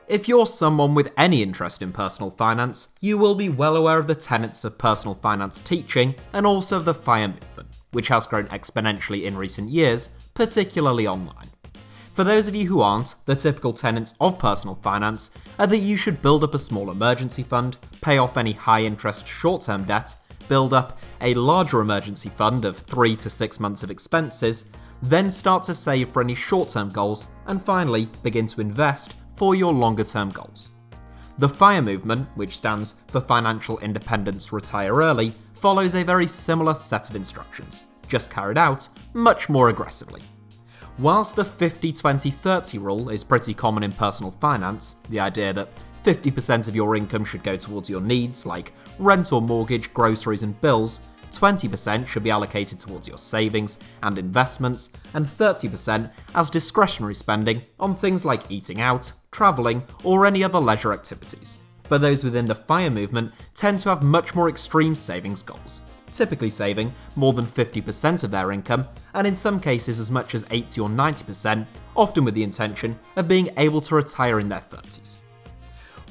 If you're someone with any interest in personal finance, you will be well aware of the tenets of personal finance teaching and also of the FIRE movement, which has grown exponentially in recent years, particularly online. For those of you who aren't, the typical tenets of personal finance are that you should build up a small emergency fund, pay off any high-interest short-term debt, build up a larger emergency fund of 3 to 6 months of expenses, then start to save for any short-term goals, and finally begin to invest for your longer-term goals. The FIRE movement, which stands for Financial Independence Retire Early, follows a very similar set of instructions, just carried out much more aggressively. Whilst the 50-20-30 rule is pretty common in personal finance, the idea that 50% of your income should go towards your needs like rent or mortgage, groceries and bills, 20% should be allocated towards your savings and investments, and 30% as discretionary spending on things like eating out, travelling, or any other leisure activities. But those within the FIRE movement tend to have much more extreme savings goals, typically saving more than 50% of their income, and in some cases as much as 80 or 90%, often with the intention of being able to retire in their 30s.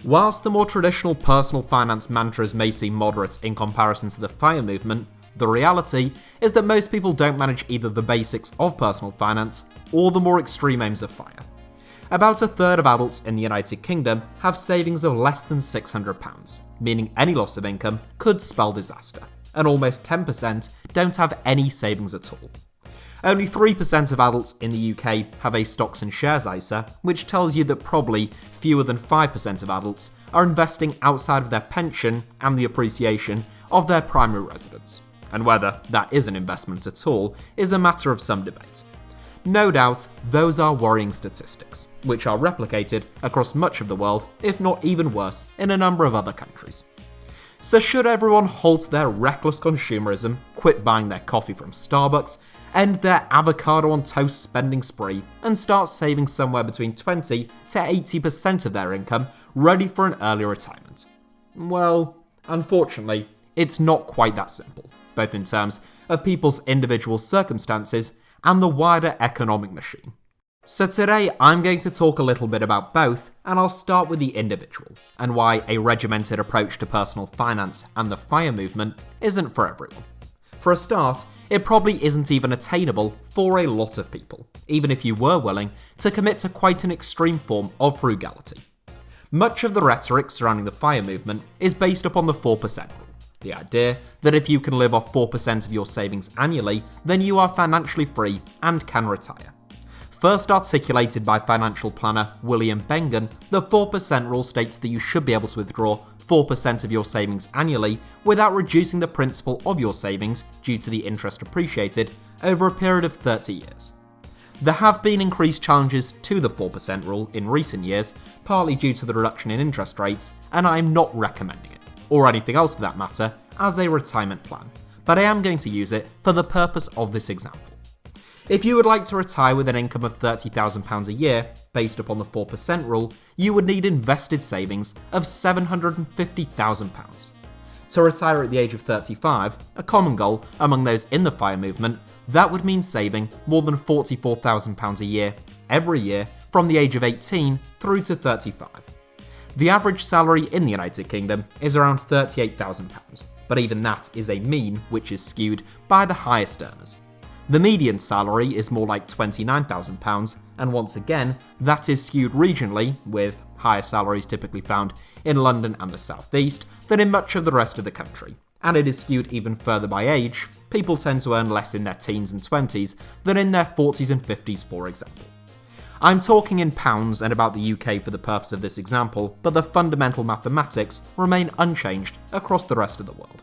Whilst the more traditional personal finance mantras may seem moderate in comparison to the FIRE movement, the reality is that most people don't manage either the basics of personal finance or the more extreme aims of FIRE. About a third of adults in the United Kingdom have savings of less than £600, meaning any loss of income could spell disaster, and almost 10% don't have any savings at all. Only 3% of adults in the UK have a stocks and shares ISA, which tells you that probably fewer than 5% of adults are investing outside of their pension and the appreciation of their primary residence. And whether that is an investment at all is a matter of some debate. No doubt, those are worrying statistics, which are replicated across much of the world, if not even worse, in a number of other countries. So should everyone halt their reckless consumerism, quit buying their coffee from Starbucks, end their avocado on toast spending spree, and start saving somewhere between 20 to 80% of their income, ready for an early retirement? Well, unfortunately, it's not quite that simple, both in terms of people's individual circumstances and the wider economic machine. So today I'm going to talk a little bit about both, and I'll start with the individual, and why a regimented approach to personal finance and the FIRE movement isn't for everyone. For a start, it probably isn't even attainable for a lot of people, even if you were willing to commit to quite an extreme form of frugality. Much of the rhetoric surrounding the FIRE movement is based upon the 4% rule, the idea that if you can live off 4% of your savings annually, then you are financially free and can retire. First articulated by financial planner William Bengen, the 4% rule states that you should be able to withdraw 4% of your savings annually without reducing the principal of your savings due to the interest appreciated over a period of 30 years. There have been increased challenges to the 4% rule in recent years, partly due to the reduction in interest rates, and I am not recommending it, or anything else for that matter, as a retirement plan, but I am going to use it for the purpose of this example. If you would like to retire with an income of £30,000 a year, based upon the 4% rule, you would need invested savings of £750,000. To retire at the age of 35, a common goal among those in the FIRE movement, that would mean saving more than £44,000 a year, every year, from the age of 18 through to 35. The average salary in the United Kingdom is around £38,000, but even that is a mean which is skewed by the highest earners. The median salary is more like £29,000, and once again, that is skewed regionally, with higher salaries typically found in London and the South East than in much of the rest of the country. And it is skewed even further by age. People tend to earn less in their teens and 20s than in their 40s and 50s, for example. I'm talking in pounds and about the UK for the purpose of this example, but the fundamental mathematics remain unchanged across the rest of the world.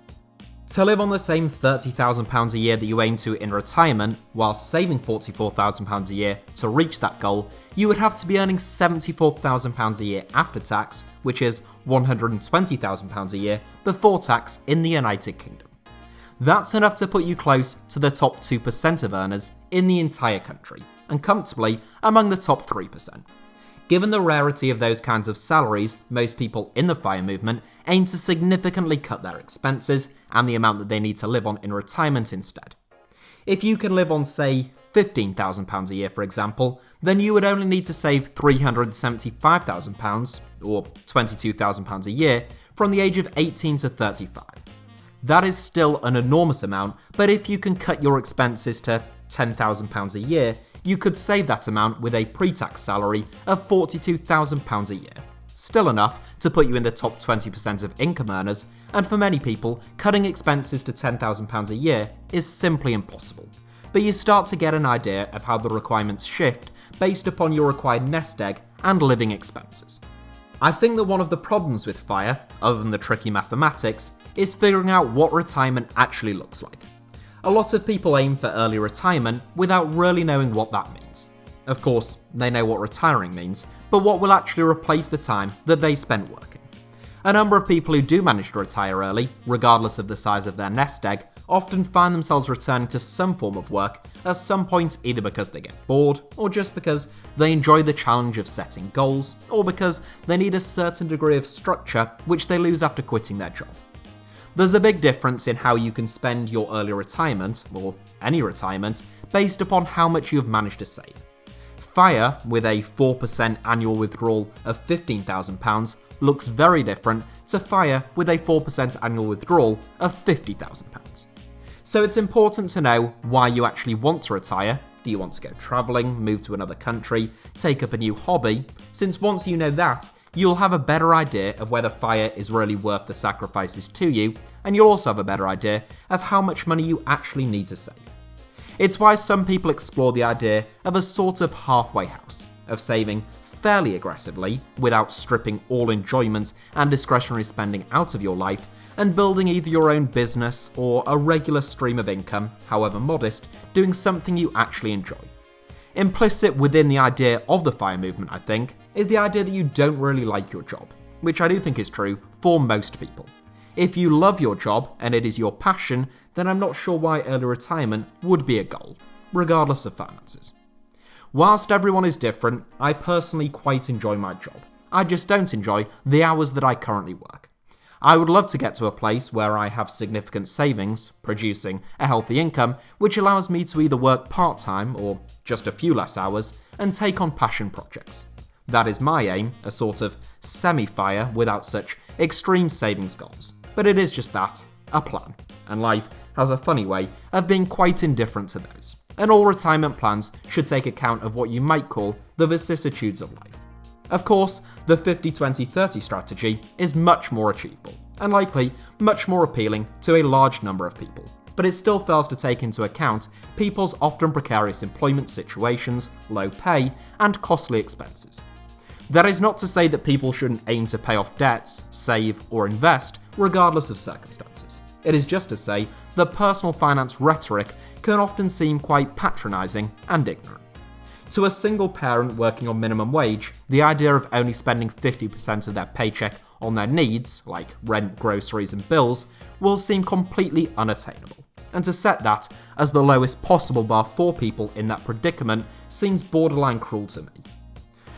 To live on the same £30,000 a year that you aim to in retirement, whilst saving £44,000 a year to reach that goal, you would have to be earning £74,000 a year after tax, which is £120,000 a year before tax in the United Kingdom. That's enough to put you close to the top 2% of earners in the entire country, and comfortably among the top 3%. Given the rarity of those kinds of salaries, most people in the FIRE movement aim to significantly cut their expenses and the amount that they need to live on in retirement instead. If you can live on, say, £15,000 a year, for example, then you would only need to save £375,000, or £22,000 a year, from the age of 18 to 35. That is still an enormous amount, but if you can cut your expenses to £10,000 a year, you could save that amount with a pre-tax salary of £42,000 a year. Still enough to put you in the top 20% of income earners, and for many people, cutting expenses to £10,000 a year is simply impossible. But you start to get an idea of how the requirements shift based upon your required nest egg and living expenses. I think that one of the problems with FIRE, other than the tricky mathematics, is figuring out what retirement actually looks like. A lot of people aim for early retirement without really knowing what that means. Of course, they know what retiring means, but what will actually replace the time that they spent working? A number of people who do manage to retire early, regardless of the size of their nest egg, often find themselves returning to some form of work at some point, either because they get bored, or just because they enjoy the challenge of setting goals, or because they need a certain degree of structure which they lose after quitting their job. There's a big difference in how you can spend your early retirement, or any retirement, based upon how much you have managed to save. FIRE, with a 4% annual withdrawal of £15,000, looks very different to FIRE with a 4% annual withdrawal of £50,000. So it's important to know why you actually want to retire. Do you want to go travelling, move to another country, take up a new hobby? Since once you know that, you'll have a better idea of whether FIRE is really worth the sacrifices to you, and you'll also have a better idea of how much money you actually need to save. It's why some people explore the idea of a sort of halfway house, of saving fairly aggressively without stripping all enjoyment and discretionary spending out of your life, and building either your own business or a regular stream of income, however modest, doing something you actually enjoy. Implicit within the idea of the FIRE movement, I think, is the idea that you don't really like your job, which I do think is true for most people. If you love your job and it is your passion, then I'm not sure why early retirement would be a goal, regardless of finances. Whilst everyone is different, I personally quite enjoy my job. I just don't enjoy the hours that I currently work. I would love to get to a place where I have significant savings, producing a healthy income, which allows me to either work part-time or just a few less hours and take on passion projects. That is my aim, a sort of semi-FIRE without such extreme savings goals. But it is just that, a plan. And life has a funny way of being quite indifferent to those. And all retirement plans should take account of what you might call the vicissitudes of life. Of course, the 50-20-30 strategy is much more achievable, and likely much more appealing to a large number of people. But it still fails to take into account people's often precarious employment situations, low pay, and costly expenses. That is not to say that people shouldn't aim to pay off debts, save, or invest, regardless of circumstances. It is just to say that personal finance rhetoric can often seem quite patronising and ignorant. To a single parent working on minimum wage, the idea of only spending 50% of their paycheck on their needs, like rent, groceries, and bills, will seem completely unattainable. And to set that as the lowest possible bar for people in that predicament seems borderline cruel to me.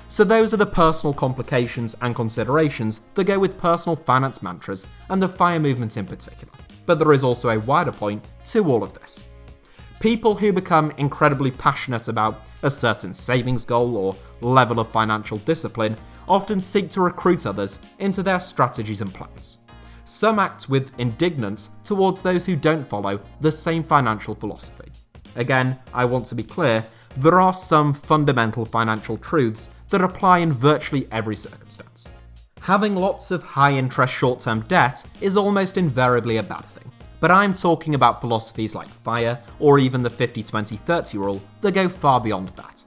So those are the personal complications and considerations that go with personal finance mantras and the FIRE movement in particular. But there is also a wider point to all of this. People who become incredibly passionate about a certain savings goal or level of financial discipline often seek to recruit others into their strategies and plans. Some act with indignance towards those who don't follow the same financial philosophy. Again, I want to be clear, there are some fundamental financial truths that apply in virtually every circumstance. Having lots of high-interest short-term debt is almost invariably a bad thing, but I'm talking about philosophies like FIRE or even the 50-20-30 rule that go far beyond that.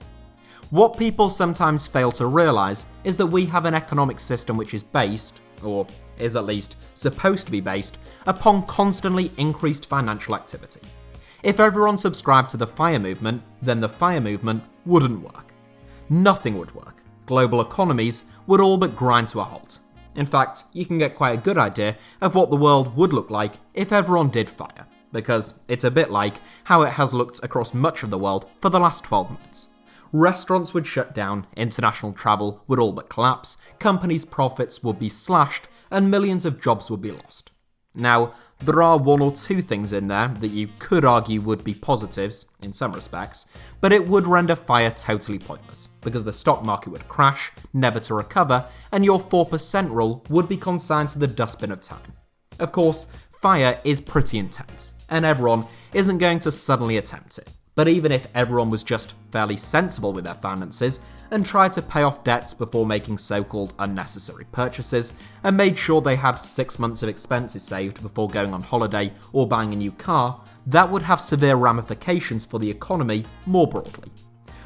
What people sometimes fail to realise is that we have an economic system which is based, or is at least supposed to be based, upon constantly increased financial activity. If everyone subscribed to the FIRE movement, then the FIRE movement wouldn't work. Nothing would work. Global economies would all but grind to a halt. In fact, you can get quite a good idea of what the world would look like if everyone did FIRE, because it's a bit like how it has looked across much of the world for the last 12 months. Restaurants would shut down, international travel would all but collapse, companies' profits would be slashed, and millions of jobs would be lost. Now, there are one or two things in there that you could argue would be positives, in some respects, but it would render FIRE totally pointless, because the stock market would crash, never to recover, and your 4% rule would be consigned to the dustbin of time. Of course, FIRE is pretty intense, and everyone isn't going to suddenly attempt it. But even if everyone was just fairly sensible with their finances and tried to pay off debts before making so-called unnecessary purchases, and made sure they had 6 months of expenses saved before going on holiday or buying a new car, that would have severe ramifications for the economy more broadly.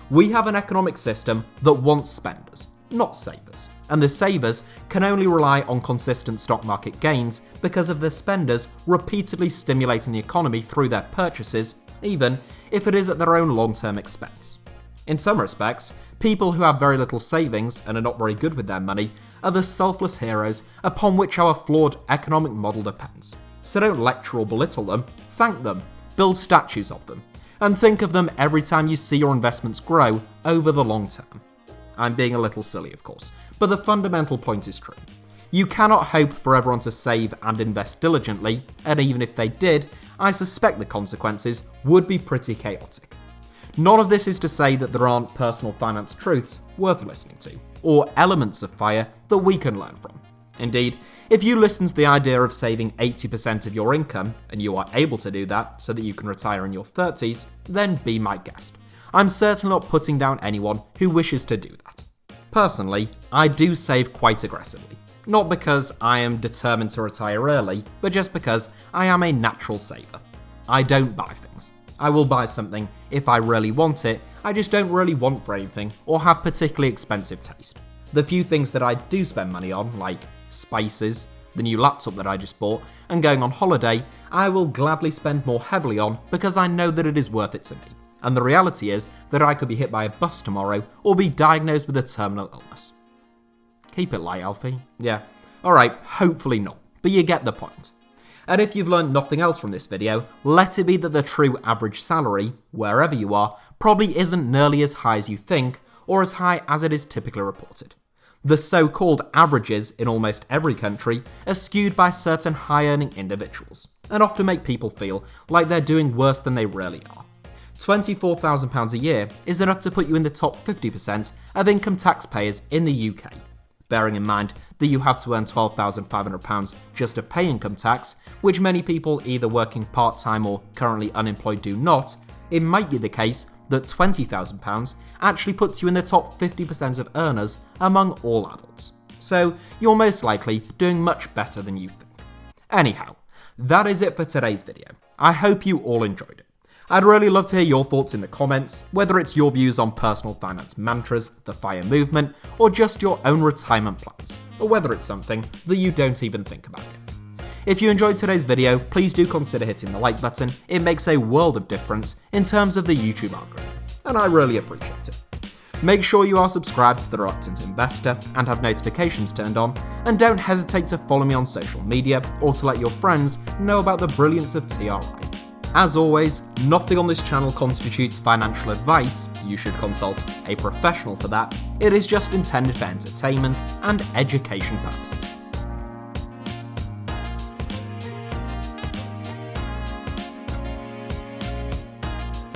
We have an economic system that wants spenders, not savers, and the savers can only rely on consistent stock market gains because of the spenders repeatedly stimulating the economy through their purchases, even if it is at their own long-term expense. In some respects, people who have very little savings and are not very good with their money are the selfless heroes upon which our flawed economic model depends. So don't lecture or belittle them, thank them, build statues of them, and think of them every time you see your investments grow over the long term. I'm being a little silly, of course, but the fundamental point is true. You cannot hope for everyone to save and invest diligently, and even if they did, I suspect the consequences would be pretty chaotic. None of this is to say that there aren't personal finance truths worth listening to, or elements of FIRE that we can learn from. Indeed, if you listen to the idea of saving 80% of your income, and you are able to do that so that you can retire in your 30s, then be my guest. I'm certainly not putting down anyone who wishes to do that. Personally, I do save quite aggressively. Not because I am determined to retire early, but just because I am a natural saver. I don't buy things. I will buy something if I really want it, I just don't really want for anything or have particularly expensive taste. The few things that I do spend money on, like spices, the new laptop that I just bought, and going on holiday, I will gladly spend more heavily on because I know that it is worth it to me. And the reality is that I could be hit by a bus tomorrow or be diagnosed with a terminal illness. Keep it light, Alfie. Yeah. Alright, hopefully not, but you get the point. And if you've learned nothing else from this video, let it be that the true average salary, wherever you are, probably isn't nearly as high as you think, or as high as it is typically reported. The so-called averages in almost every country are skewed by certain high-earning individuals, and often make people feel like they're doing worse than they really are. £24,000 a year is enough to put you in the top 50% of income taxpayers in the UK. Bearing in mind that you have to earn £12,500 just to pay income tax, which many people either working part-time or currently unemployed do not, it might be the case that £20,000 actually puts you in the top 50% of earners among all adults. So you're most likely doing much better than you think. Anyhow, that is it for today's video. I hope you all enjoyed it. I'd really love to hear your thoughts in the comments, whether it's your views on personal finance mantras, the FIRE movement, or just your own retirement plans, or whether it's something that you don't even think about yet. If you enjoyed today's video, please do consider hitting the like button. It makes a world of difference in terms of the YouTube algorithm, and I really appreciate it. Make sure you are subscribed to The Reluctant Investor and have notifications turned on, and don't hesitate to follow me on social media or to let your friends know about the brilliance of TRI. As always, nothing on this channel constitutes financial advice. You should consult a professional for that. It is just intended for entertainment and education purposes.